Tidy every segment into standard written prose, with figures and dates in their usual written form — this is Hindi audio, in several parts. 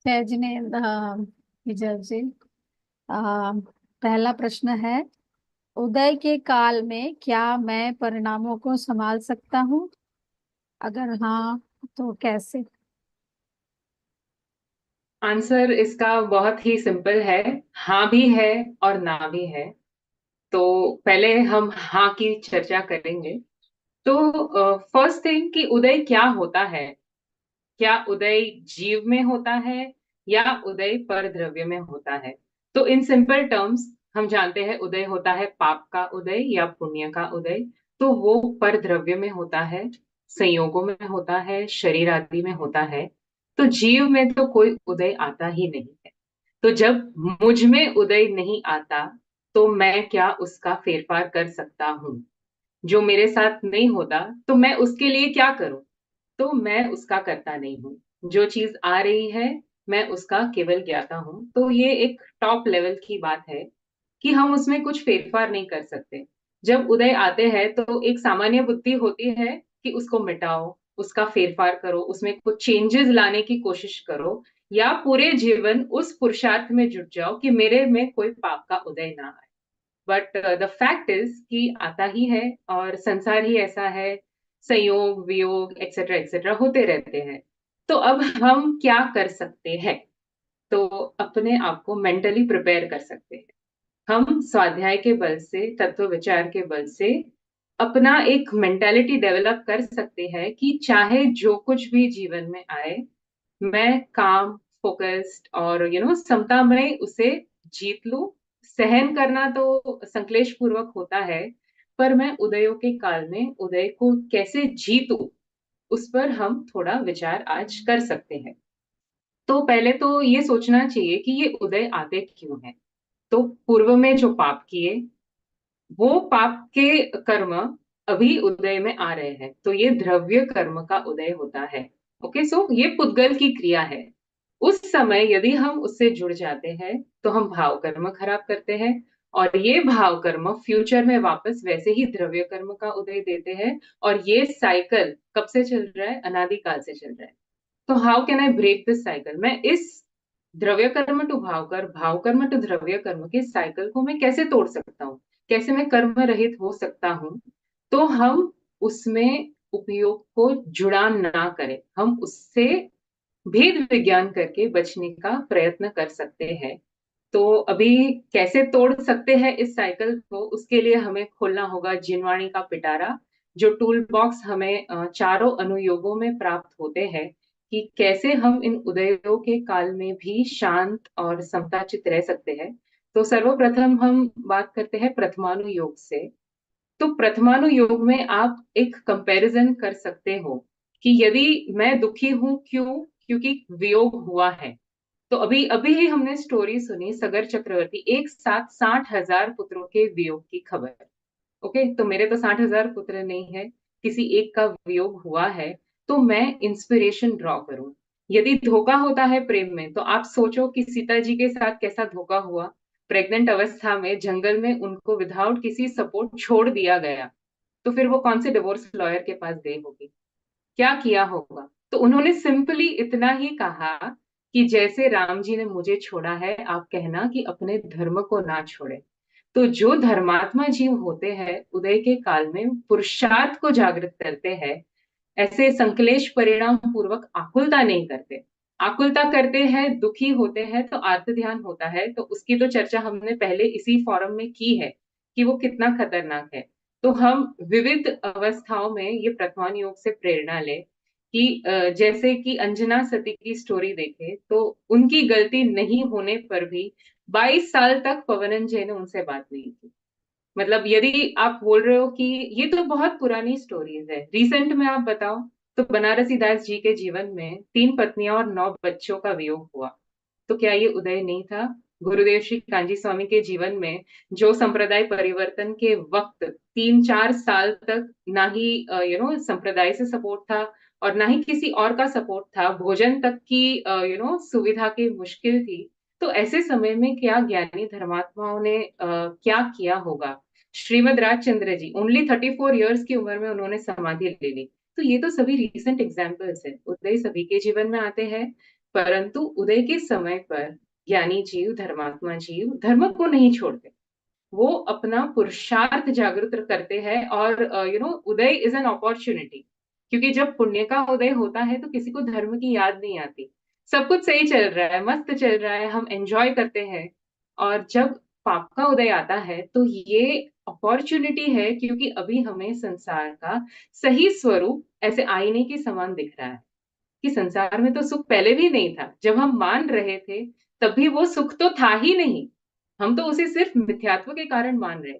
जय जिनेन्द्र विजय जी। अ, पहला प्रश्न है, उदय के काल में क्या मैं परिणामों को संभाल सकता हूँ? अगर हाँ, तो कैसे? आंसर इसका बहुत ही सिंपल है। हाँ भी है और ना भी है। तो पहले हम हाँ की चर्चा करेंगे। तो फर्स्ट थिंग कि उदय क्या होता है। क्या उदय जीव में होता है या उदय परद्रव्य में होता है? तो इन सिंपल टर्म्स हम जानते हैं उदय होता है पाप का उदय या पुण्य का उदय। तो वो परद्रव्य में होता है, संयोगों में होता है, शरीर आदि में होता है। तो जीव में तो कोई उदय आता ही नहीं है। तो जब मुझ में उदय नहीं आता तो मैं क्या उसका फेरफार कर सकता हूँ? जो मेरे साथ नहीं होता तो मैं उसके लिए क्या करूं? तो मैं उसका करता नहीं हूँ। जो चीज आ रही है मैं उसका केवल ज्ञाता हूँ। तो ये एक टॉप लेवल की बात है कि हम उसमें कुछ फेरफार नहीं कर सकते। जब उदय आते हैं तो एक सामान्य बुद्धि होती है कि उसको मिटाओ, उसका फेरफार करो, उसमें कुछ चेंजेस लाने की कोशिश करो, या पूरे जीवन उस पुरुषार्थ में जुट जाओ कि मेरे में कोई पाप का उदय ना आए। बट द फैक्ट इज कि आता ही है, और संसार ही ऐसा है। संयोग वियोग एक्सेट्रा एक्सेट्रा होते रहते हैं। तो अब हम क्या कर सकते हैं? तो अपने आप को मेंटली प्रिपेयर कर सकते हैं। हम स्वाध्याय के बल से, तत्व विचार के बल से अपना एक मेंटालिटी डेवलप कर सकते हैं कि चाहे जो कुछ भी जीवन में आए, मैं काम फोकस्ड और समता में उसे जीत लूं। सहन करना तो संक्लेश पूर्वक होता है, पर मैं उदयों के काल में उदय को कैसे जीतूं, उस पर हम थोड़ा विचार आज कर सकते हैं। तो पहले तो ये सोचना चाहिए कि ये उदय आते क्यों हैं। तो पूर्व में जो पाप किए, वो पाप के कर्म अभी उदय में आ रहे हैं, तो ये द्रव्य कर्म का उदय होता है। ओके, सो ये पुद्गल की क्रिया है। उस समय यदि हम उससे जुड़ जाते हैं तो हम भाव कर्म खराब करते हैं, और ये भाव कर्म फ्यूचर में वापस वैसे ही द्रव्य कर्म का उदय देते हैं। और ये साइकिल कब से चल रहा है? अनादिकाल से चल रहा है। तो how can I break this cycle? मैं इस द्रव्य कर्म टू भाव कर्म टू द्रव्य कर्म के साइकिल को मैं कैसे तोड़ सकता हूँ? कैसे मैं कर्म रहित हो सकता हूँ? तो हम उसमें उपयोग को जुड़ा ना करें, हम उससे भेद विज्ञान करके बचने का प्रयत्न कर सकते हैं। तो अभी कैसे तोड़ सकते हैं इस साइकिल को? उसके लिए हमें खोलना होगा जिनवाणी का पिटारा, जो टूल बॉक्स हमें चारों अनुयोगों में प्राप्त होते हैं, कि कैसे हम इन उदयों के काल में भी शांत और समताचित रह सकते हैं। तो सर्वप्रथम हम बात करते हैं प्रथमानुयोग से। तो प्रथमानुयोग में आप एक कंपैरिजन कर सकते हो कि यदि मैं दुखी हूं, क्यों? क्योंकि वियोग हुआ है। तो अभी अभी ही हमने स्टोरी सुनी, सगर चक्रवर्ती, एक साथ 60,000 पुत्रों के वियोग की खबर। ओके, तो मेरे तो 60,000 पुत्र नहीं है, किसी एक का वियोग हुआ है। तो मैं इंस्पिरेशन ड्रॉ करूं। यदि धोखा होता है प्रेम में, तो आप सोचो कि सीता जी के साथ कैसा धोखा हुआ। प्रेग्नेंट अवस्था में जंगल में उनको विदाउट किसी सपोर्ट छोड़ दिया गया। तो फिर वो कौन से डिवोर्स लॉयर के पास गई होगी? क्या किया होगा? तो उन्होंने सिंपली इतना ही कहा कि जैसे राम जी ने मुझे छोड़ा है, आप कहना कि अपने धर्म को ना छोड़े। तो जो धर्मात्मा जीव होते हैं उदय के काल में पुरुषार्थ को जागृत करते हैं, ऐसे संकलेश परिणाम पूर्वक आकुलता नहीं करते। आकुलता करते हैं, दुखी होते हैं तो आर्त ध्यान होता है। तो उसकी तो चर्चा हमने पहले इसी फोरम में की है कि वो कितना खतरनाक है। तो हम विविध अवस्थाओं में ये प्रथमान योग से प्रेरणा ले कि जैसे कि अंजना सती की स्टोरी देखे, तो उनकी गलती नहीं होने पर भी 22 साल तक पवनन जय ने उनसे बात नहीं की। मतलब यदि आप बोल रहे हो कि ये तो बहुत पुरानी स्टोरीज है, रिसेंट में आप बताओ। तो बनारसी दास जी के जीवन में 3 पत्नियां और 9 बच्चों का वियोग हुआ। तो क्या ये उदय नहीं था? गुरुदेव श्री कांजी स्वामी के जीवन में जो संप्रदाय परिवर्तन के वक्त 3-4 साल तक ना ही संप्रदाय से सपोर्ट था, और ना ही किसी और का सपोर्ट था, भोजन तक की सुविधा की मुश्किल थी। तो ऐसे समय में क्या ज्ञानी धर्मात्माओं ने क्या किया होगा? श्रीमद राजचंद्र जी ओनली 34 ईयर्स की उम्र में उन्होंने समाधि ले ली। तो ये तो सभी रिसेंट एग्जाम्पल्स है, उदय सभी के जीवन में आते हैं। परंतु उदय के समय पर ज्ञानी जीव, धर्मात्मा जीव धर्म को नहीं छोड़ते। वो अपना पुरुषार्थ जागृत करते हैं, और उदय इज एन अपॉर्चुनिटी। क्योंकि जब पुण्य का उदय होता है तो किसी को धर्म की याद नहीं आती। सब कुछ सही चल रहा है, मस्त चल रहा है, हम एंजॉय करते हैं। और जब पाप का उदय आता है तो ये अपॉर्चुनिटी है, क्योंकि अभी हमें संसार का सही स्वरूप ऐसे आईने के समान दिख रहा है कि संसार में तो सुख पहले भी नहीं था। जब हम मान रहे थे तभी वो सुख तो था ही नहीं, हम तो उसे सिर्फ मिथ्यात्व के कारण मान रहे।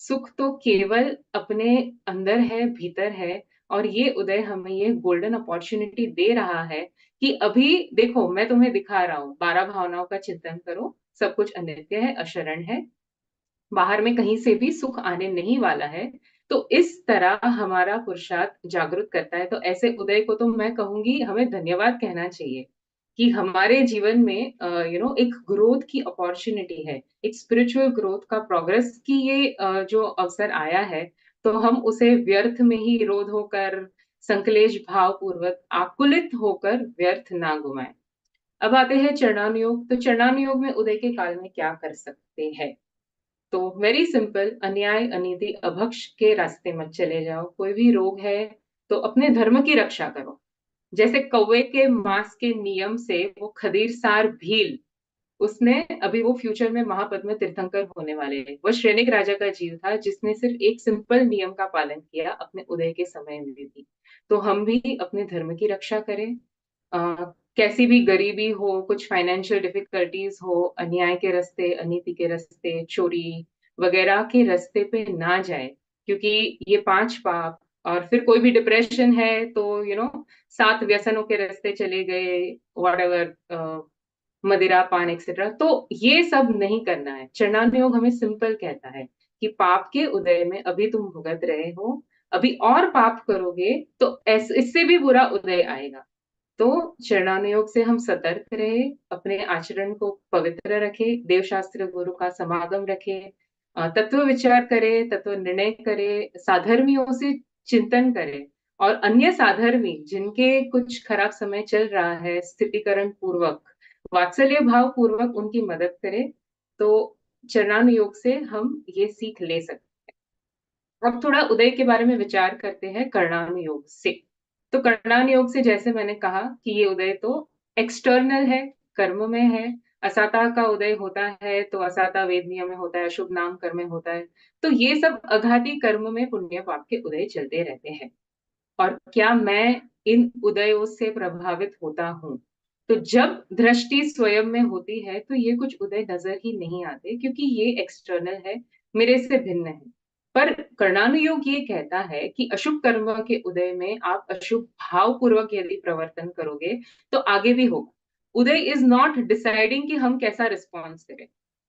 सुख तो केवल अपने अंदर है, भीतर है। और ये उदय हमें ये गोल्डन अपॉर्चुनिटी दे रहा है कि अभी देखो, मैं तुम्हें दिखा रहा हूँ, 12 भावनाओं का चिंतन करो, सब कुछ अनित्य है, अशरण है, बाहर में कहीं से भी सुख आने नहीं वाला है। तो इस तरह हमारा पुरुषार्थ जागृत करता है। तो ऐसे उदय को तो मैं कहूंगी हमें धन्यवाद कहना चाहिए कि हमारे जीवन में एक ग्रोथ की अपॉर्चुनिटी है, एक स्पिरिचुअल ग्रोथ का, प्रोग्रेस की ये जो अवसर आया है। तो हम उसे व्यर्थ में ही रोध होकर, संकलेश भाव पूर्वक आकुलित होकर व्यर्थ ना गुमाएं। अब आते हैं चरणानुयोग। तो चरणानुयोग में उदय के काल में क्या कर सकते हैं? तो वेरी सिंपल, अन्याय अनीति अभक्ष के रास्ते मत चले जाओ। कोई भी रोग है तो अपने धर्म की रक्षा करो। जैसे कौवे के मांस के नियम से वो खदीर सार भील, उसने अभी वो फ्यूचर में महापद्म तीर्थंकर होने वाले हैं, वो श्रेनिक राजा का जीव था जिसने सिर्फ एक सिंपल नियम का पालन किया अपने उदय के समय में भी। तो हम भी अपने धर्म की रक्षा करें। कैसी भी गरीबी हो, कुछ फाइनेंशियल डिफिकल्टीज हो, अन्याय के रास्ते, अनीति के रास्ते, चोरी वगैरह के रास्ते पे ना जाए, क्योंकि ये 5 पाप। और फिर कोई भी डिप्रेशन है तो 7 व्यसनों के रास्ते चले गए, वॉट एवर, मदिरा पान एक्सेट्रा, तो ये सब नहीं करना है। चरणानुयोग हमें सिंपल कहता है कि पाप के उदय में अभी तुम भुगत रहे हो, अभी और पाप करोगे तो इससे भी बुरा उदय आएगा। तो चरणानुयोग से हम सतर्क रहे, अपने आचरण को पवित्र रखे, देव शास्त्र गुरु का समागम रखे, तत्व विचार करे, तत्व निर्णय करे, साधर्मियों से चिंतन करे। और अन्य साधर्मी जिनके कुछ खराब समय चल रहा है, स्थितिकरण पूर्वक, वात्सल्य भाव पूर्वक उनकी मदद करे। तो चरणानुयोग से हम ये सीख ले सकते। अब थोड़ा उदय के बारे में विचार करते हैं कर्णानुयोग से। तो कर्णानुयोग से जैसे मैंने कहा कि ये उदय तो एक्सटर्नल है, कर्म में है। असाता का उदय होता है तो असाता वेद नियम में होता है, अशुभ नाम कर्म में होता है। तो ये सब अघाती कर्म में पुण्य पाप के उदय चलते रहते हैं। और क्या मैं इन उदयों से प्रभावित होता हूँ? तो जब दृष्टि स्वयं में होती है तो ये कुछ उदय नजर ही नहीं आते, क्योंकि ये एक्सटर्नल है, मेरे से भिन्न है। पर कर्णानुयोग ये कहता है कि अशुभ कर्म के उदय में आप अशुभ भाव पूर्वक यदि प्रवर्तन करोगे तो आगे भी होगा। उदय इज नॉट डिसाइडिंग कि हम कैसा रिस्पॉन्स करें।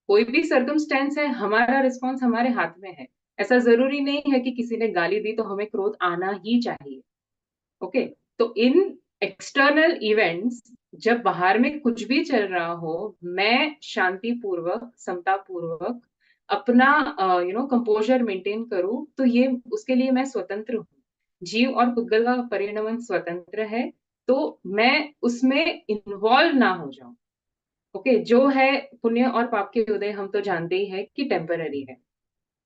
कोई भी सर्कमस्टेंस है, हमारा रिस्पॉन्स हमारे हाथ में है। ऐसा जरूरी नहीं है कि किसी ने गाली दी तो हमें क्रोध आना ही चाहिए। ओके। तो इन एक्सटर्नल इवेंट्स, जब बाहर में कुछ भी चल रहा हो, मैं शांति पूर्वक, समता पूर्वक अपना कंपोजर मेंटेन करूं, तो ये उसके लिए मैं स्वतंत्र हूँ। जीव और पुद्गल का परिणमन स्वतंत्र है, तो मैं उसमें इन्वॉल्व ना हो जाऊं। ओके। जो है पुण्य और पाप के उदय, हम तो जानते ही है कि टेम्पररी है।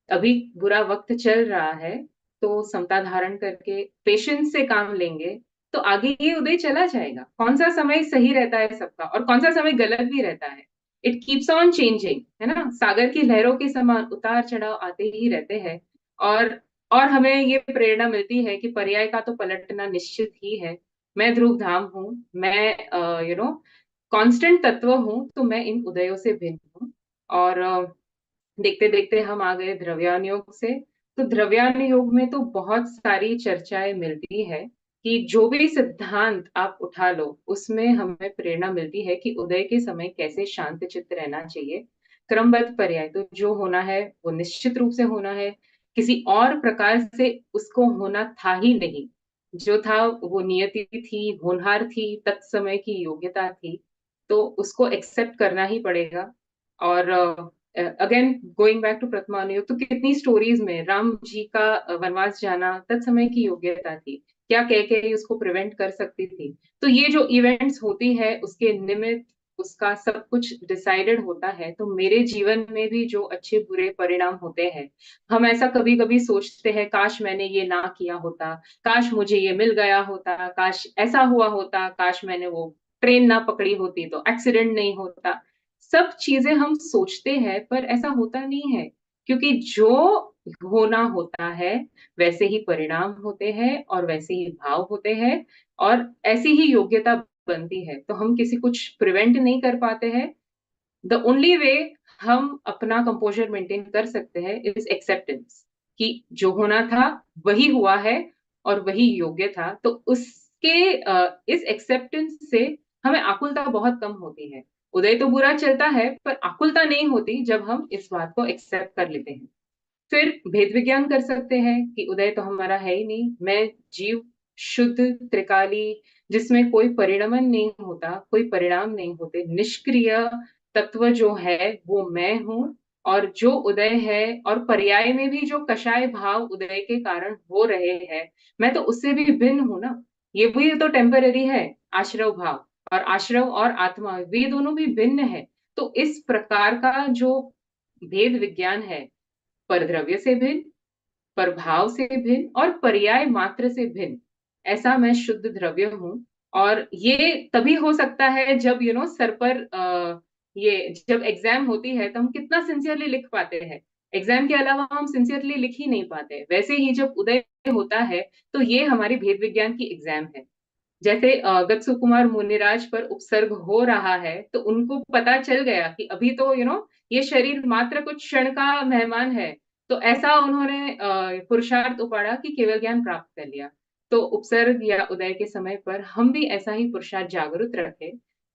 अभी बुरा वक्त चल रहा है, तो समता धारण करके पेशेंस से काम लेंगे तो आगे ये उदय चला जाएगा। कौन सा समय सही रहता है सबका, और कौन सा समय गलत भी रहता है, इट कीप्स ऑन चेंजिंग, है ना। सागर की लहरों के समान उतार चढ़ाव आते ही रहते हैं। और और हमें ये प्रेरणा मिलती है कि पर्याय का तो पलटना निश्चित ही है। मैं ध्रुव धाम हूँ, मैं कांस्टेंट तत्व हूँ, तो मैं इन उदयों से भिन्न हूँ। और देखते देखते हम आ गए द्रव्यान योग से। तो द्रव्यान योग में तो बहुत सारी चर्चाएं मिलती है कि जो भी सिद्धांत आप उठा लो उसमें हमें प्रेरणा मिलती है कि उदय के समय कैसे शांत चित्त रहना चाहिए। क्रमबद्ध पर्याय तो जो होना है वो निश्चित रूप से होना है, किसी और प्रकार से उसको होना था ही नहीं। जो था वो नियति थी, होनहार थी, तत्समय की योग्यता थी। तो उसको एक्सेप्ट करना ही पड़ेगा। और अगेन गोइंग बैक टू प्रथमानुयोग, तो कितनी स्टोरीज में राम जी का वनवास जाना तत्समय की योग्यता थी। क्या कह के उसको प्रिवेंट कर सकती थी। तो ये जो इवेंट्स होती है उसके निमित्त उसका सब कुछ डिसाइडेड होता है। तो मेरे जीवन में भी जो अच्छे बुरे परिणाम होते हैं, हम ऐसा कभी कभी सोचते हैं काश मैंने ये ना किया होता, काश मुझे ये मिल गया होता, काश ऐसा हुआ होता, काश मैंने वो ट्रेन ना पकड़ी होती तो एक्सीडेंट नहीं होता। सब चीजें हम सोचते हैं पर ऐसा होता नहीं है, क्योंकि जो होना होता है वैसे ही परिणाम होते हैं और वैसे ही भाव होते हैं और ऐसी ही योग्यता बनती है। तो हम किसी कुछ प्रिवेंट नहीं कर पाते हैं। द ओनली वे हम अपना कंपोजर मेंटेन कर सकते हैं इज एक्सेप्टेंस, कि जो होना था वही हुआ है और वही योग्य था। तो उसके इस एक्सेप्टेंस से हमें आकुलता बहुत कम होती है। उदय तो बुरा चलता है पर आकुलता नहीं होती जब हम इस बात को एक्सेप्ट कर लेते हैं। फिर भेद विज्ञान कर सकते हैं कि उदय तो हमारा है ही नहीं, मैं जीव शुद्ध त्रिकाली, जिसमें कोई परिणमन नहीं होता, कोई परिणाम नहीं होते, निष्क्रिय तत्व जो है वो मैं हूँ। और जो उदय है और पर्याय में भी जो कषाय भाव उदय के कारण हो रहे हैं, मैं तो उससे भी भिन्न हूं ना। ये भी तो टेम्पररी है, आश्रव भाव। और आश्रव और आत्मा वे दोनों भी भिन्न है। तो इस प्रकार का जो भेद विज्ञान है, परद्रव्य से भिन्न, प्रभाव से भिन्न और पर्याय मात्र से भिन्न, ऐसा मैं शुद्ध द्रव्य हूँ। और ये तभी हो सकता है जब सर पर ये जब एग्जाम होती है तो हम कितना सिंसियरली लिख पाते हैं। एग्जाम के अलावा हम सिंसियरली लिख ही नहीं पाते। वैसे ही जब उदय होता है तो ये हमारी भेद विज्ञान की एग्जाम है। जैसे गत सुकुमार मुनिराज पर उपसर्ग हो रहा है तो उनको पता चल गया कि अभी तो ये शरीर मात्र कुछ क्षण का मेहमान है। तो ऐसा उन्होंने पुरुषार्थ उपाड़ा कि केवल ज्ञान प्राप्त कर लिया। तो उपसर्ग या उदय के समय पर हम भी ऐसा ही पुरुषार्थ जागरूक रखें।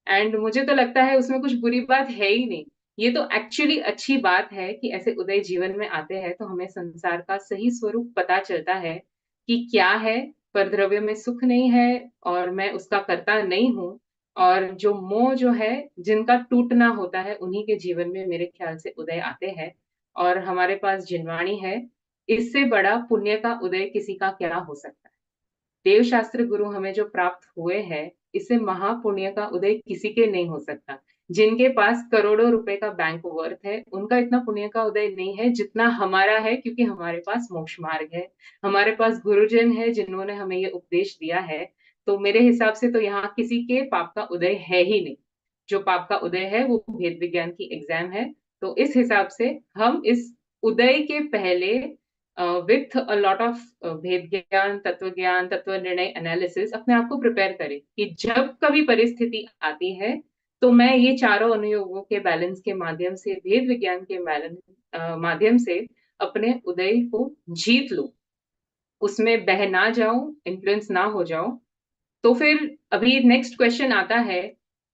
एंड मुझे तो लगता है उसमें कुछ बुरी बात है ही नहीं। ये तो एक्चुअली अच्छी बात है कि ऐसे उदय जीवन में आते हैं तो हमें संसार का सही स्वरूप पता चलता है कि क्या है। पर द्रव्य में सुख नहीं है और मैं उसका कर्ता नहीं हूँ। और जो मोह जो है, जिनका टूटना होता है, उन्हीं के जीवन में मेरे ख्याल से उदय आते हैं। और हमारे पास जिनवाणी है, इससे बड़ा पुण्य का उदय किसी का क्या हो सकता है। देव शास्त्र गुरु हमें जो प्राप्त हुए हैं, इससे महापुण्य का उदय किसी के नहीं हो सकता। जिनके पास करोड़ों रुपए का बैंक वर्थ है, उनका इतना पुण्य का उदय नहीं है जितना हमारा है, क्योंकि हमारे पास मोक्ष मार्ग है। हमारे पास गुरुजन है जिन्होंने हमें ये उपदेश दिया है। तो मेरे हिसाब से तो यहाँ किसी के पाप का उदय है ही नहीं। जो पाप का उदय है वो भेद विज्ञान की एग्जाम है। तो इस हिसाब से हम इस उदय के पहले विथ अ लॉट ऑफ भेद ज्ञान, तत्व निर्णय एनालिसिस अपने आप को प्रिपेयर करें कि जब कभी परिस्थिति आती है तो मैं ये चारों अनुयोगों के बैलेंस के माध्यम से, भेद विज्ञान के माध्यम से अपने उदय को जीत लूं, उसमें बह ना जाऊं, इन्फ्लुएंस ना हो जाऊं। तो फिर अभी नेक्स्ट क्वेश्चन आता है,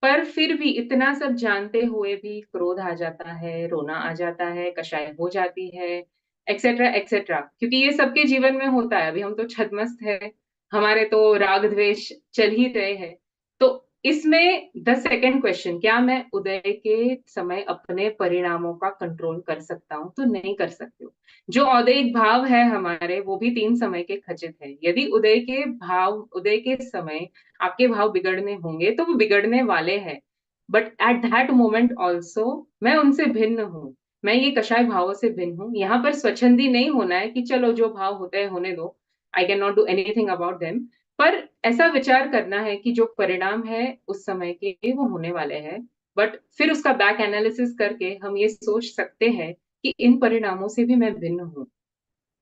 पर फिर भी इतना सब जानते हुए भी क्रोध आ जाता है, रोना आ जाता है, कषाय हो जाती है, एक्सेट्रा एक्सेट्रा, क्योंकि ये सबके जीवन में होता है। अभी हम तो छदमस्त है, हमारे तो राग द्वेष चल ही रहे हैं। तो इसमें द सेकंड क्वेश्चन, क्या मैं उदय के समय अपने परिणामों का कंट्रोल कर सकता हूं? तो नहीं कर सकते हो। जो औदैहिक भाव है हमारे, वो भी 3 समय के खचित है। यदि उदय के समय आपके भाव बिगड़ने होंगे तो वो बिगड़ने वाले हैं। But at that moment also मैं उनसे भिन्न हूँ। मैं ये कषाय भावों से भिन्न हूँ। यहाँ पर स्वच्छंदी नहीं होना है कि चलो जो भाव होते हैं होने दो, I can not do anything about them. पर ऐसा विचार करना है कि जो परिणाम है उस समय के वो होने वाले हैं। बट फिर उसका बैक एनालिसिस करके हम ये सोच सकते हैं कि इन परिणामों से भी मैं भिन्न हूँ।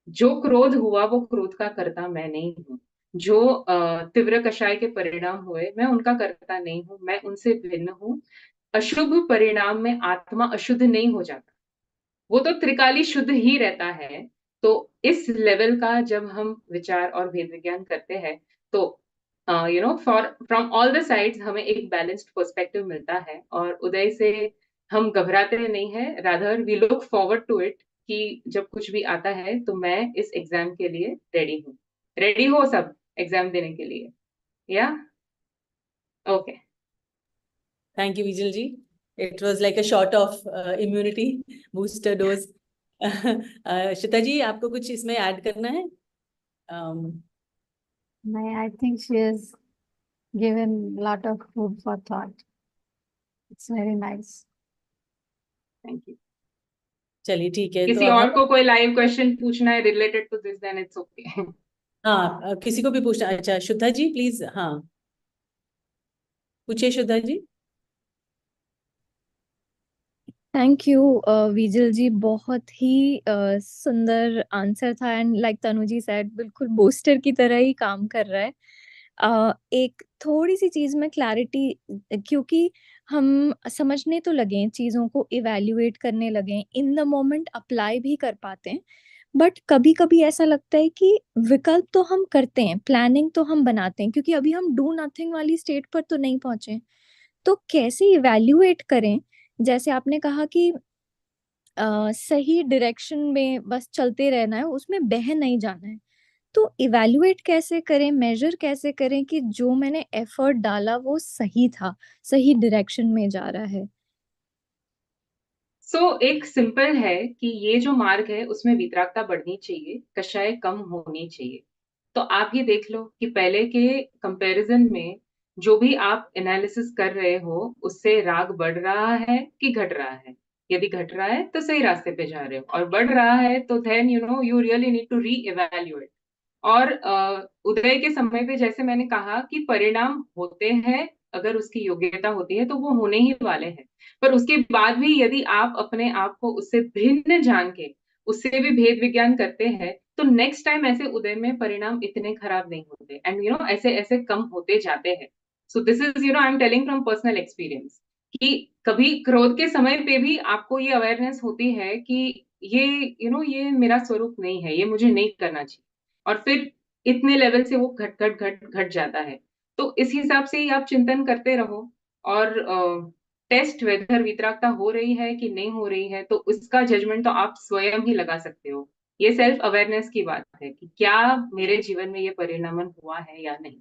जो क्रोध हुआ वो क्रोध का कर्ता मैं नहीं हूँ। जो तीव्र कषाय के परिणाम हुए मैं उनका कर्ता नहीं हूँ, मैं उनसे भिन्न हूँ। अशुभ परिणाम में आत्मा अशुद्ध नहीं हो जाता, वो तो त्रिकाली शुद्ध ही रहता है। तो इस लेवल का जब हम विचार और भेद विज्ञान करते हैं तो for from all the sides हमें एक बैलेंस्ड पर्सपेक्टिव मिलता है। और उदय से हम घबराते नहीं है, rather we look forward to it कि जब कुछ भी आता है तो मैं इस एग्जाम के लिए रेडी हूँ। रेडी हो सब एग्जाम देने के लिए? या okay. Thank you, Vijal ji. It was like a shot of immunity booster dose. Shweta ji, आपको कुछ इसमें ऐड करना है? I think she has given a lot of food for thought. It's very nice. Thank you. चलिए ठीक है, तो किसी अब और हम, को कोई लाइव क्वेश्चन पूछना है related to this, then it's okay. हाँ किसी को भी पूछना, अच्छा शुद्धा जी प्लीज, हाँ पूछिए शुद्धा जी। थैंक यू विजल जी, बहुत ही सुंदर आंसर था and like Tanu ji said बिल्कुल बूस्टर की तरह ही काम कर रहा है। एक थोड़ी सी चीज में क्लैरिटी, क्योंकि हम समझने तो लगे हैं चीजों को, इवैल्यूएट करने लगे हैं, इन द मोमेंट अप्लाई भी कर पाते हैं, बट कभी कभी ऐसा लगता है कि विकल्प तो हम करते हैं, प्लानिंग तो हम बनाते हैं, क्योंकि अभी हम डू नथिंग वाली स्टेट पर तो नहीं पहुंचे। तो कैसे इवैल्यूएट करें, जैसे आपने कहा कि सही डायरेक्शन में बस चलते रहना है, उसमें बह नहीं जाना है, तो इवैल्यूएट कैसे करें, मेजर कैसे करें कि जो मैंने एफर्ट डाला वो सही था, सही डायरेक्शन में जा रहा है? एक सिंपल है कि ये जो मार्ग है उसमें वितरागता बढ़नी चाहिए, कषाय कम होनी चाहिए। तो आप ये देख लो कि पहले के कंपैरिजन में जो भी आप एनालिसिस कर रहे हो उससे राग बढ़ रहा है कि घट रहा है। यदि घट रहा है तो सही रास्ते पे जा रहे हो, और बढ़ रहा है तो then you really need to reevaluate. और उदय के समय पे जैसे मैंने कहा कि परिणाम होते हैं, अगर उसकी योग्यता होती है तो वो होने ही वाले हैं। पर उसके बाद भी यदि आप अपने आप को उससे भिन्न जान के उससे भी भेद विज्ञान करते हैं, तो नेक्स्ट टाइम ऐसे उदय में परिणाम इतने खराब नहीं होते, एंड ऐसे ऐसे कम होते जाते हैं। So this is I am telling from personal experience कि कभी क्रोध के समय पे भी आपको ये अवेयरनेस होती है कि ये ये मेरा स्वरूप नहीं है, ये मुझे नहीं करना चाहिए, और फिर इतने लेवल से वो घट घट घट घट जाता है। तो इस हिसाब से ही आप चिंतन करते रहो, और टेस्ट वेदर वितरागता हो रही है कि नहीं हो रही है, तो उसका जजमेंट तो आप स्वयं ही लगा सकते हो। ये सेल्फ अवेयरनेस की बात है कि क्या मेरे जीवन में ये परिणामन हुआ है या नहीं।